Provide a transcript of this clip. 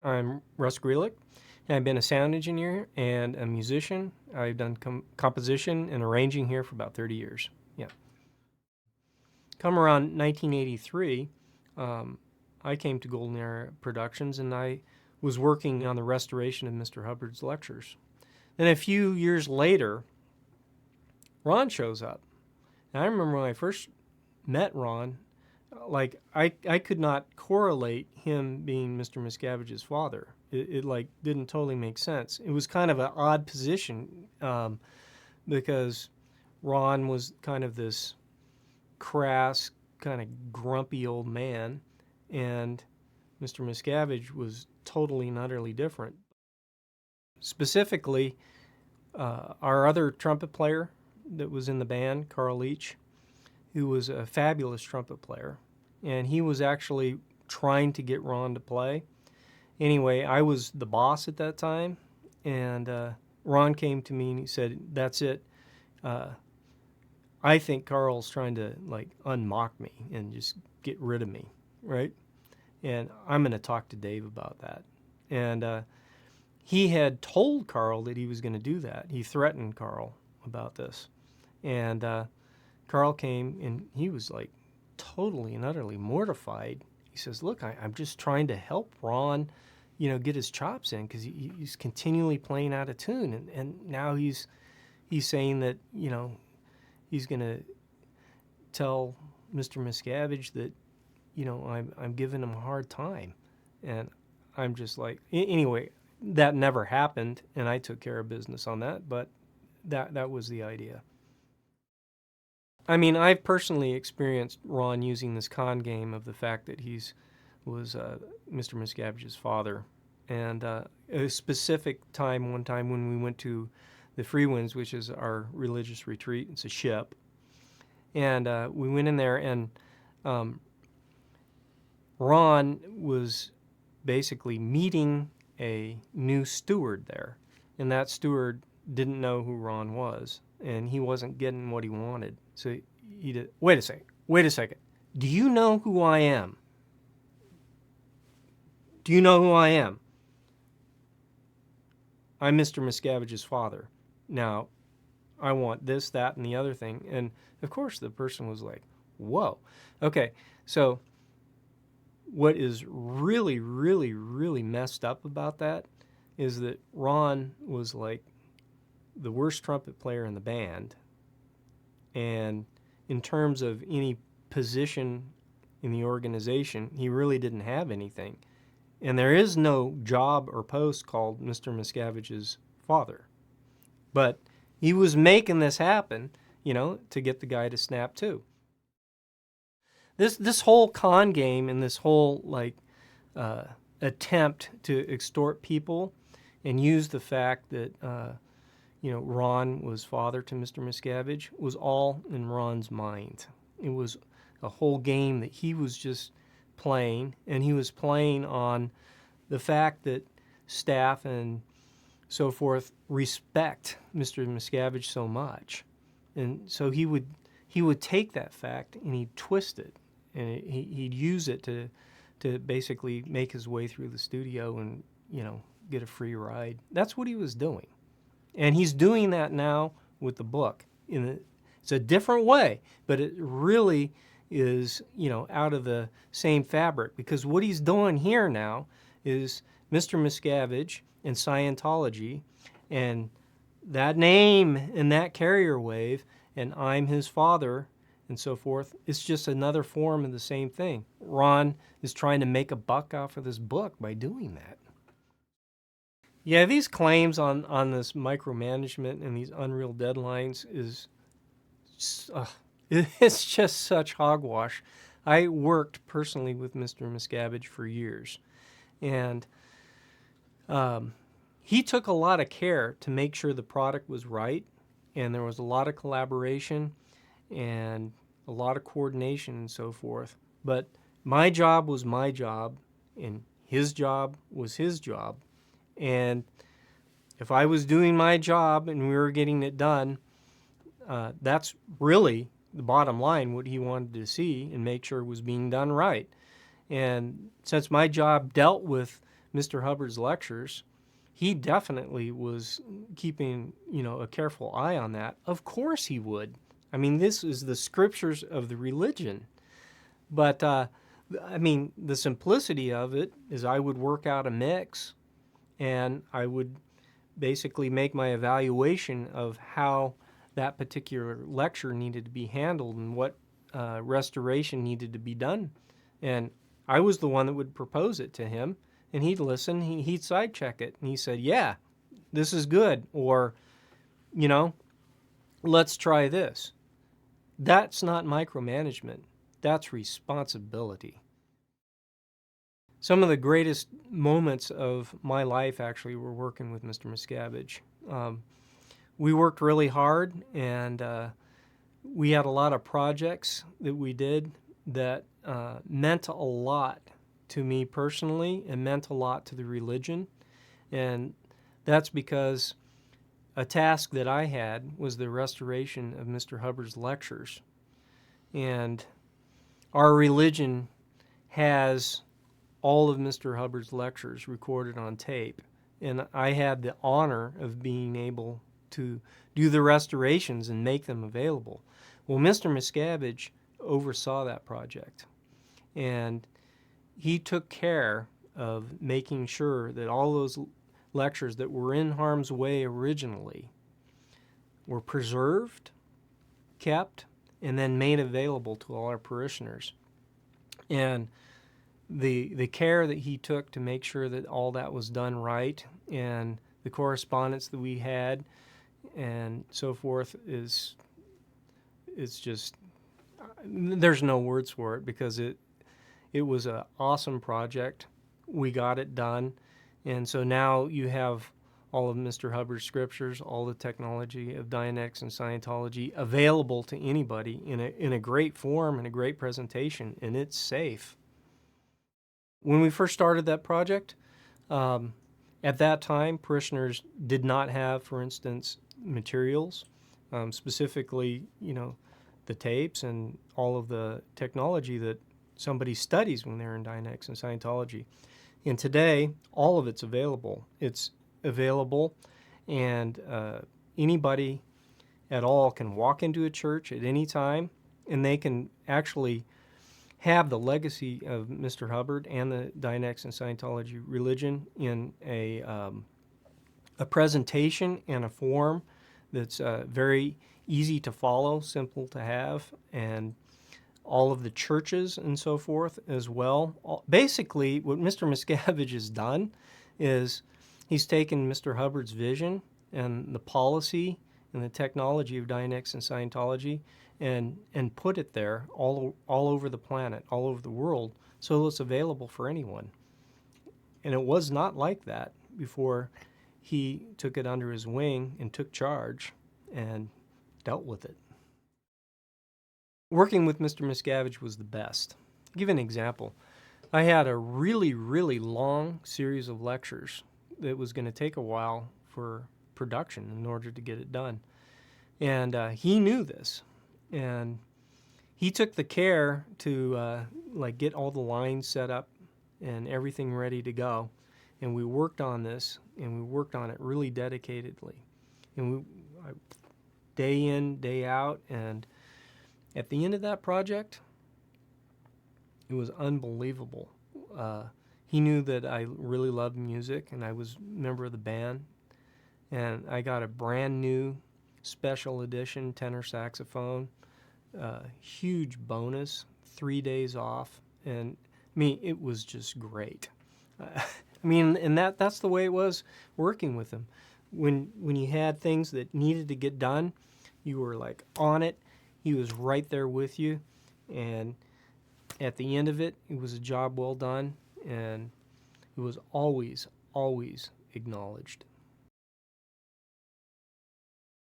I'm Russ Greilich, and I've been a sound engineer and a musician. I've done composition and arranging here for about 30 years. Yeah. Come around 1983, I came to Golden Era Productions and I was working on the restoration of Mr. Hubbard's lectures. Then a few years later, Ron shows up. And I remember when I first met Ron, like I could not correlate him being Mr. Miscavige's father. It like didn't totally make sense. It was kind of an odd position because Ron was kind of this crass, kind of grumpy old man, and Mr. Miscavige was totally and utterly different. Specifically, our other trumpet player that was in the band, Carl Leach, who was a fabulous trumpet player, and he was actually trying to get Ron to play. Anyway, I was the boss at that time, and Ron came to me and he said, "That's it. I think Carl's trying to like unmock me and just get rid of me, right? And I'm going to talk to Dave about that." And he had told Carl that he was going to do that. He threatened Carl about this, and Carl came and he was like totally and utterly mortified. He says, "Look, I'm just trying to help Ron, get his chops in because he's continually playing out of tune, and now he's saying that he's going to tell Mr. Miscavige that I'm giving him a hard time." And I'm just like, anyway, that never happened, and I took care of business on that, but that was the idea. I mean, I've personally experienced Ron using this con game of the fact that was Mr. Miscavige's father. And a specific time, one time when we went to the Free Winds, which is our religious retreat, it's a ship, and we went in there, and Ron was basically meeting a new steward there, and that steward didn't know who Ron was, and he wasn't getting what he wanted. So he did, wait a second. Do you know who I am? Do you know who I am? I'm Mr. Miscavige's father. Now, I want this, that, and the other thing. And of course the person was like, whoa. Okay, so what is really, really, really messed up about that is that Ron was like the worst trumpet player in the band, and in terms of any position in the organization, he really didn't have anything. And there is no job or post called Mr. Miscavige's father. But he was making this happen, to get the guy to snap to. This whole con game and this whole attempt to extort people and use the fact that Ron was father to Mr. Miscavige was all in Ron's mind. It was a whole game that he was just playing, and he was playing on the fact that staff and so forth respect Mr. Miscavige so much. And so he would take that fact and he'd twist it, and he'd use it to basically make his way through the studio and get a free ride. That's what he was doing. And he's doing that now with the book. It's a different way, but it really is, out of the same fabric, because what he's doing here now is Mr. Miscavige and Scientology and that name and that carrier wave and I'm his father and so forth. It's just another form of the same thing. Ron is trying to make a buck off of this book by doing that. Yeah, these claims on this micromanagement and these unreal deadlines it's just such hogwash. I worked personally with Mr. Miscavige for years, and he took a lot of care to make sure the product was right, and there was a lot of collaboration and a lot of coordination and so forth. But my job was my job, and his job was his job. And if I was doing my job and we were getting it done, that's really the bottom line, what he wanted to see and make sure it was being done right. And since my job dealt with Mr. Hubbard's lectures, he definitely was keeping, a careful eye on that. Of course he would. I mean, this is the scriptures of the religion. But, the simplicity of it is I would work out a mix, and I would basically make my evaluation of how that particular lecture needed to be handled and what restoration needed to be done. And I was the one that would propose it to him, and he'd listen, he'd side check it, and he said, yeah, this is good, or, let's try this. That's not micromanagement. That's responsibility. Some of the greatest moments of my life actually were working with Mr. Miscavige. We worked really hard, and we had a lot of projects that we did that meant a lot to me personally and meant a lot to the religion. And that's because a task that I had was the restoration of Mr. Hubbard's lectures. And our religion has all of Mr. Hubbard's lectures recorded on tape. And I had the honor of being able to do the restorations and make them available. Well, Mr. Miscavige oversaw that project. And he took care of making sure that all those lectures that were in harm's way originally were preserved, kept, and then made available to all our parishioners. And the care that he took to make sure that all that was done right, and the correspondence that we had and so forth it's just, there's no words for it, because it was an awesome project. We got it done. And so now you have all of Mr. Hubbard's scriptures, all the technology of Dianetics and Scientology available to anybody in a great form and a great presentation, and it's safe. When we first started that project, at that time, parishioners did not have, for instance, materials, specifically, the tapes and all of the technology that somebody studies when they're in Dianetics and Scientology. And today, all of it's available. It's available, and anybody at all can walk into a church at any time, and they can actually have the legacy of Mr. Hubbard and the Dianetics and Scientology religion in a presentation and a form that's very easy to follow, simple to have, and all of the churches and so forth as well. Basically, what Mr. Miscavige has done is he's taken Mr. Hubbard's vision and the policy and the technology of Dianetics and Scientology and put it there all over the planet, all over the world, so it's available for anyone. And it was not like that before he took it under his wing and took charge and dealt with it. Working with Mr. Miscavige was the best. I'll give you an example. I had a really, really long series of lectures that was going to take a while for production in order to get it done. And he knew this. And he took the care to get all the lines set up and everything ready to go. And we worked on this, and we worked on it really dedicatedly. And day in, day out, and at the end of that project, it was unbelievable. He knew that I really loved music, and I was a member of the band. And I got a brand new special edition tenor saxophone, huge bonus, 3 days off. And it was just great. And that's the way it was working with him. When you had things that needed to get done, you were on it. He was right there with you, and at the end of it, it was a job well done, and it was always, always acknowledged.